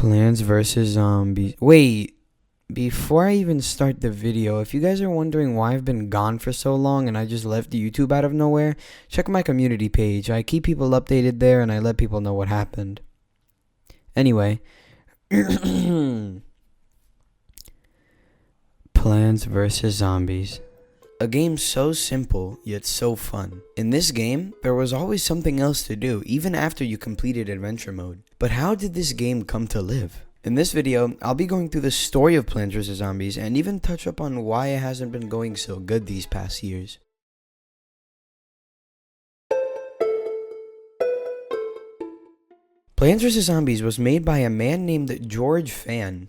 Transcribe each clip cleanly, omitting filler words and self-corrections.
Plants vs. Zombies. Wait, before I even start the video, if you guys are wondering why I've been gone for so long and I just left YouTube out of nowhere, check my community page. I keep people updated there and I let people know what happened. Anyway. Plants vs. Zombies. A game so simple, yet so fun. In this game, there was always something else to do, even after you completed adventure mode. But how did this game come to live? In this video, I'll be going through the story of Plants vs. Zombies and even touch up on why it hasn't been going so good these past years. Plants vs. Zombies was made by a man named George Fan.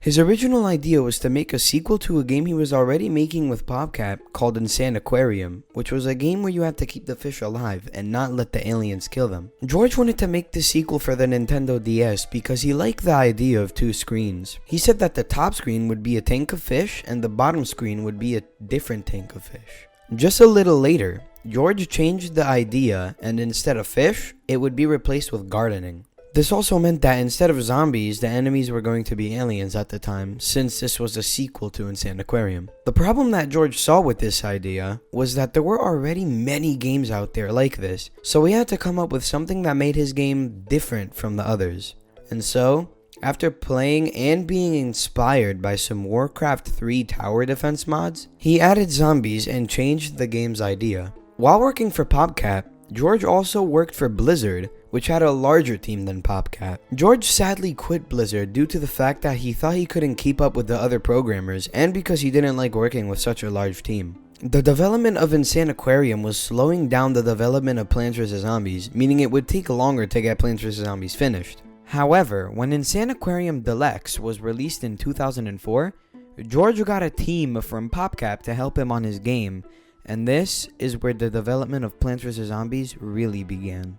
His original idea was to make a sequel to a game he was already making with PopCap called Insane Aquarium, which was a game where you had to keep the fish alive and not let the aliens kill them. George wanted to make the sequel for the Nintendo DS because he liked the idea of two screens. He said that the top screen would be a tank of fish and the bottom screen would be a different tank of fish. Just a little later, George changed the idea and instead of fish, it would be replaced with gardening. This also meant that instead of zombies, the enemies were going to be aliens at the time, since this was a sequel to Insane Aquarium. The problem that George saw with this idea was that there were already many games out there like this, so he had to come up with something that made his game different from the others. And so, after playing and being inspired by some Warcraft 3 tower defense mods, he added zombies and changed the game's idea. While working for PopCap, George also worked for Blizzard, which had a larger team than PopCap. George sadly quit Blizzard due to the fact that he thought he couldn't keep up with the other programmers and because he didn't like working with such a large team. The development of Insane Aquarium was slowing down the development of Plants vs. Zombies, meaning it would take longer to get Plants vs. Zombies finished. However, when Insane Aquarium Deluxe was released in 2004, George got a team from PopCap to help him on his game, and this is where the development of Plants vs. Zombies really began.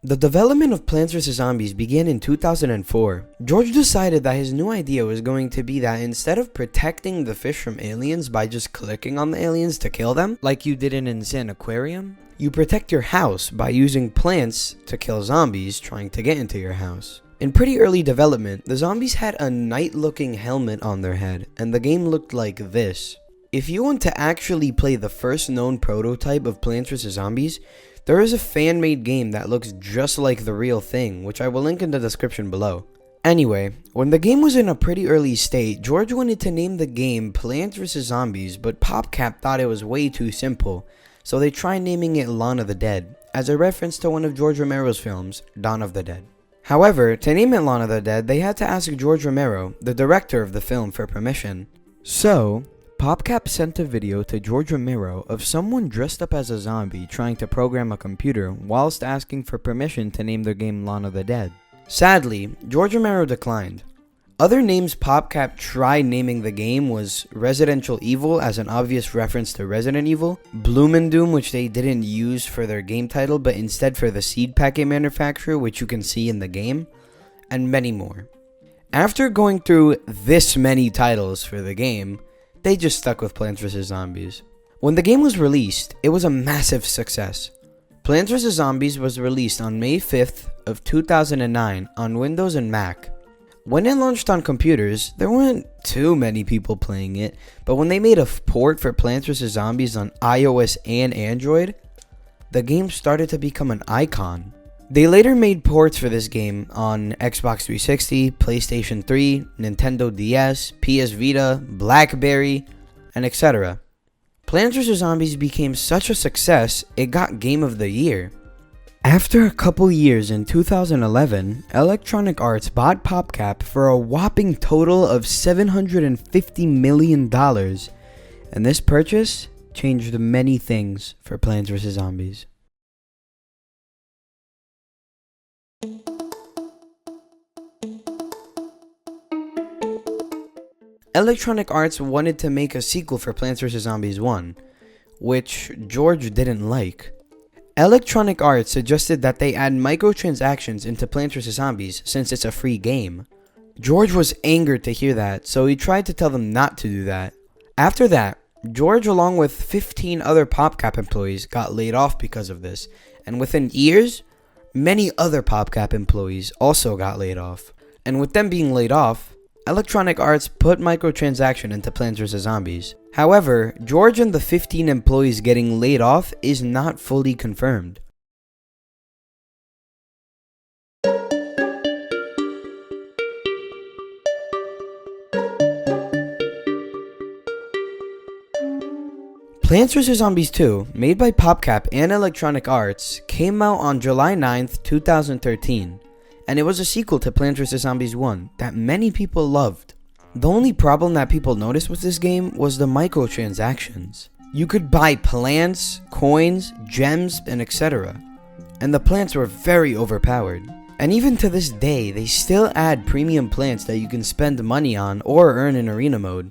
The development of Plants vs. Zombies began in 2004. George decided that his new idea was going to be that instead of protecting the fish from aliens by just clicking on the aliens to kill them, like you did in Insane Aquarium, you protect your house by using plants to kill zombies trying to get into your house. In pretty early development, the zombies had a night-looking helmet on their head, and the game looked like this. If you want to actually play the first known prototype of Plants vs. Zombies, there is a fan-made game that looks just like the real thing, which I will link in the description below. Anyway, when the game was in a pretty early state, George wanted to name the game Plants vs. Zombies, but PopCap thought it was way too simple, so they tried naming it Dawn of the Dead, as a reference to one of George Romero's films, Dawn of the Dead. However, to name it Dawn of the Dead, they had to ask George Romero, the director of the film, for permission. So, PopCap sent a video to George Romero of someone dressed up as a zombie trying to program a computer whilst asking for permission to name their game Dawn of the Dead. Sadly, George Romero declined. Other names PopCap tried naming the game was Residential Evil as an obvious reference to Resident Evil, Bloom and Doom, which they didn't use for their game title but instead for the seed packet manufacturer, which you can see in the game, and many more. After going through this many titles for the game, they just stuck with Plants vs. Zombies. When the game was released, it was a massive success. Plants vs. Zombies was released on May 5th of 2009 on Windows and Mac. When it launched on computers, there weren't too many people playing it, but when they made a port for Plants vs. Zombies on iOS and Android, the game started to become an icon. They later made ports for this game on Xbox 360, PlayStation 3, Nintendo DS, PS Vita, BlackBerry, and etc. Plants vs. Zombies became such a success, it got Game of the Year. After a couple years in 2011, Electronic Arts bought PopCap for a whopping total of $750 million, and this purchase changed many things for Plants vs. Zombies. Electronic Arts wanted to make a sequel for Plants vs. Zombies 1, which George didn't like. Electronic Arts suggested that they add microtransactions into Plants vs. Zombies since it's a free game. George was angered to hear that, so he tried to tell them not to do that. After that, George, along with 15 other PopCap employees, got laid off because of this, and within years, many other PopCap employees also got laid off. And with them being laid off, Electronic Arts put microtransaction into Plants vs. Zombies. However, George and the 15 employees getting laid off is not fully confirmed. Plants vs. Zombies 2, made by PopCap and Electronic Arts, came out on July 9th, 2013, and it was a sequel to Plants vs. Zombies 1 that many people loved. The only problem that people noticed with this game was the microtransactions. You could buy plants, coins, gems, and etc. And the plants were very overpowered. And even to this day, they still add premium plants that you can spend money on or earn in arena mode.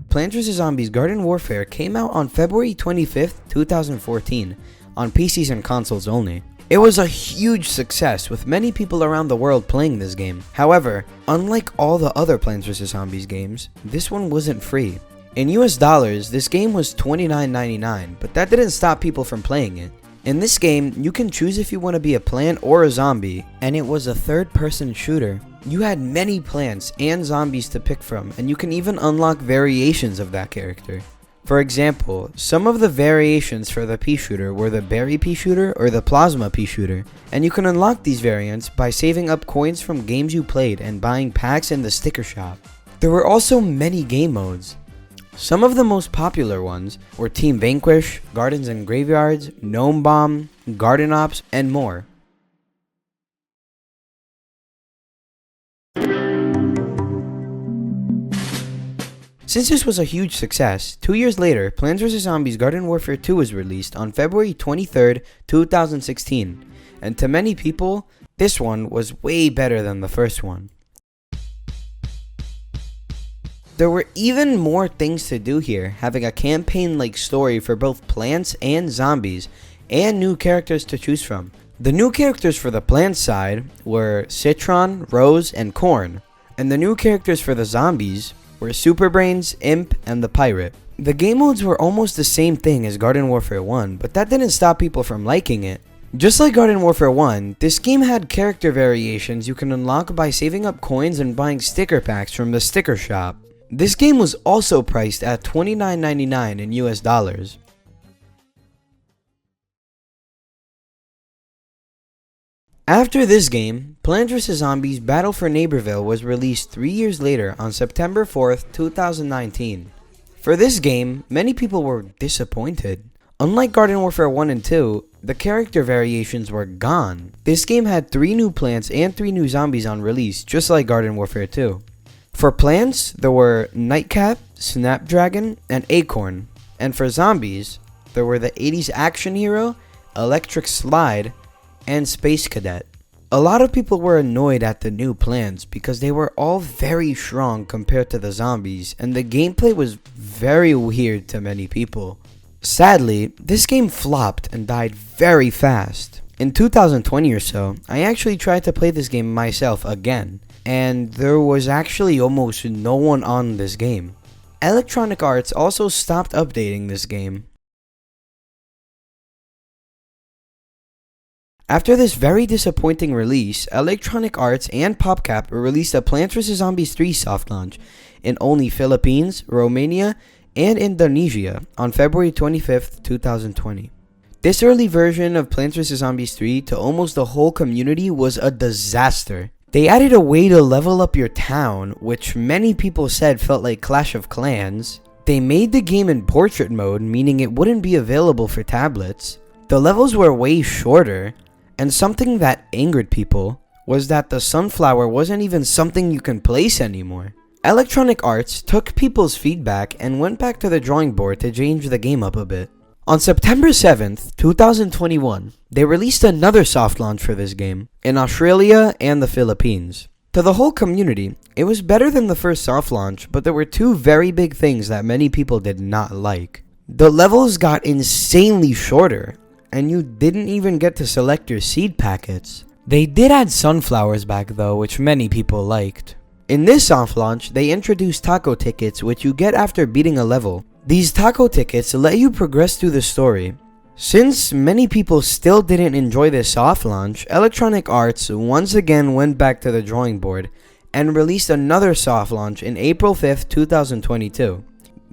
Plants vs. Zombies Garden Warfare came out on February 25th, 2014, on PCs and consoles only. It was a huge success, with many people around the world playing this game. However, unlike all the other Plants vs. Zombies games, this one wasn't free. In US dollars, this game was $29.99, but that didn't stop people from playing it. In this game, you can choose if you want to be a plant or a zombie, and it was a third-person shooter. You had many plants and zombies to pick from, and you can even unlock variations of that character. For example, some of the variations for the pea shooter were the berry pea shooter or the plasma pea shooter, and you can unlock these variants by saving up coins from games you played and buying packs in the sticker shop. There were also many game modes. Some of the most popular ones were Team Vanquish, Gardens and Graveyards, Gnome Bomb, Garden Ops, and more. Since this was a huge success, 2 years later, Plants vs. Zombies Garden Warfare 2 was released on February 23rd, 2016, and to many people, this one was way better than the first one. There were even more things to do here, having a campaign-like story for both plants and zombies, and new characters to choose from. The new characters for the plant side were Citron, Rose, and Corn, and the new characters for the zombies were Superbrains, Imp, and the Pirate. The game modes were almost the same thing as Garden Warfare 1, but that didn't stop people from liking it. Just like Garden Warfare 1, this game had character variations you can unlock by saving up coins and buying sticker packs from the sticker shop. This game was also priced at $29.99 in US dollars. After this game, Plants vs. Zombies Battle for Neighborville was released 3 years later on September 4th, 2019. For this game, many people were disappointed. Unlike Garden Warfare 1 and 2, the character variations were gone. This game had 3 new plants and 3 new zombies on release, just like Garden Warfare 2. For plants, there were Nightcap, Snapdragon, and Acorn. And for zombies, there were the 80s action hero, Electric Slide, and Space Cadet. A lot of people were annoyed at the new plans because they were all very strong compared to the zombies, and the gameplay was very weird to many people. Sadly, this game flopped and died very fast. In 2020 or so, I actually tried to play this game myself again, and there was actually almost no one on this game. Electronic Arts also stopped updating this game. After this very disappointing release, Electronic Arts and PopCap released a Plants vs. Zombies 3 soft launch in only Philippines, Romania, and Indonesia on February 25th, 2020. This early version of Plants vs. Zombies 3 to almost the whole community was a disaster. They added a way to level up your town, which many people said felt like Clash of Clans. They made the game in portrait mode, meaning it wouldn't be available for tablets. The levels were way shorter, and something that angered people was that the sunflower wasn't even something you can place anymore. Electronic Arts took people's feedback and went back to the drawing board to change the game up a bit. On September 7th, 2021, they released another soft launch for this game in Australia and the Philippines. To the whole community, it was better than the first soft launch, but there were two very big things that many people did not like. The levels got insanely shorter, and you didn't even get to select your seed packets. They did add sunflowers back though, which many people liked. In this soft launch, they introduced taco tickets, which you get after beating a level. These taco tickets let you progress through the story. Since many people still didn't enjoy this soft launch, Electronic Arts once again went back to the drawing board and released another soft launch in April 5th, 2022.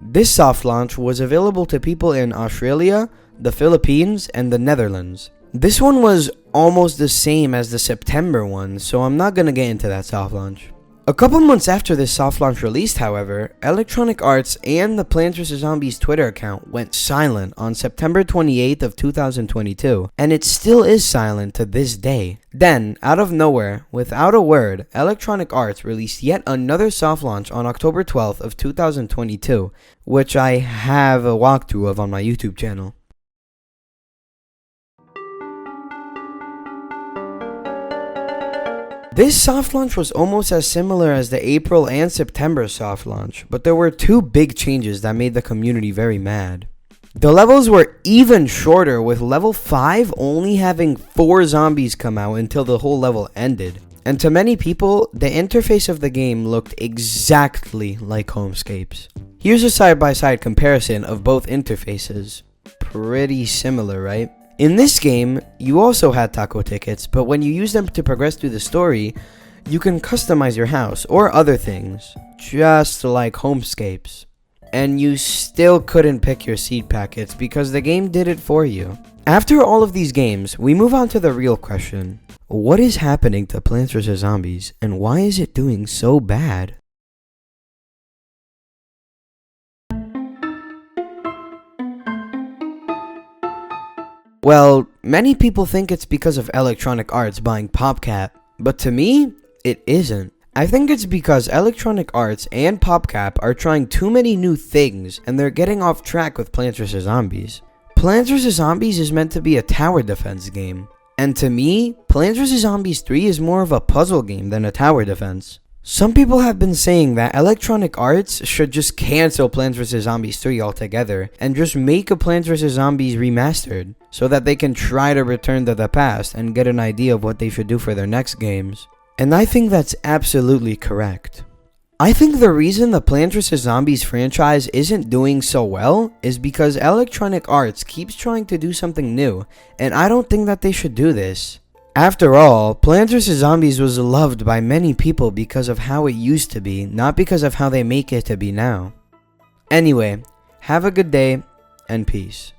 This soft launch was available to people in Australia, the Philippines, and the Netherlands. This one was almost the same as the September one, so I'm not gonna get into that soft launch. A couple months after this soft launch released, however, Electronic Arts and the Plants vs. Zombies Twitter account went silent on September 28th of 2022, and it still is silent to this day. Then, out of nowhere, without a word, Electronic Arts released yet another soft launch on October 12th of 2022, which I have a walkthrough of on my YouTube channel. This soft launch was almost as similar as the April and September soft launch, but there were two big changes that made the community very mad. The levels were even shorter, with level 5 only having 4 zombies come out until the whole level ended. And to many people, the interface of the game looked exactly like Homescapes. Here's a side-by-side comparison of both interfaces. Pretty similar, right? In this game, you also had taco tickets, but when you use them to progress through the story, you can customize your house or other things, just like Homescapes. And you still couldn't pick your seed packets because the game did it for you. After all of these games, we move on to the real question. What is happening to Plants vs. Zombies, and why is it doing so bad? Well, many people think it's because of Electronic Arts buying PopCap, but to me, it isn't. I think it's because Electronic Arts and PopCap are trying too many new things and they're getting off track with Plants vs. Zombies. Plants vs. Zombies is meant to be a tower defense game, and to me, Plants vs. Zombies 3 is more of a puzzle game than a tower defense. Some people have been saying that Electronic Arts should just cancel Plants vs. Zombies 3 altogether and just make a Plants vs. Zombies remastered so that they can try to return to the past and get an idea of what they should do for their next games. And I think that's absolutely correct. I think the reason the Plants vs. Zombies franchise isn't doing so well is because Electronic Arts keeps trying to do something new, and I don't think that they should do this. After all, Plants vs. Zombies was loved by many people because of how it used to be, not because of how they make it to be now. Anyway, have a good day, and peace.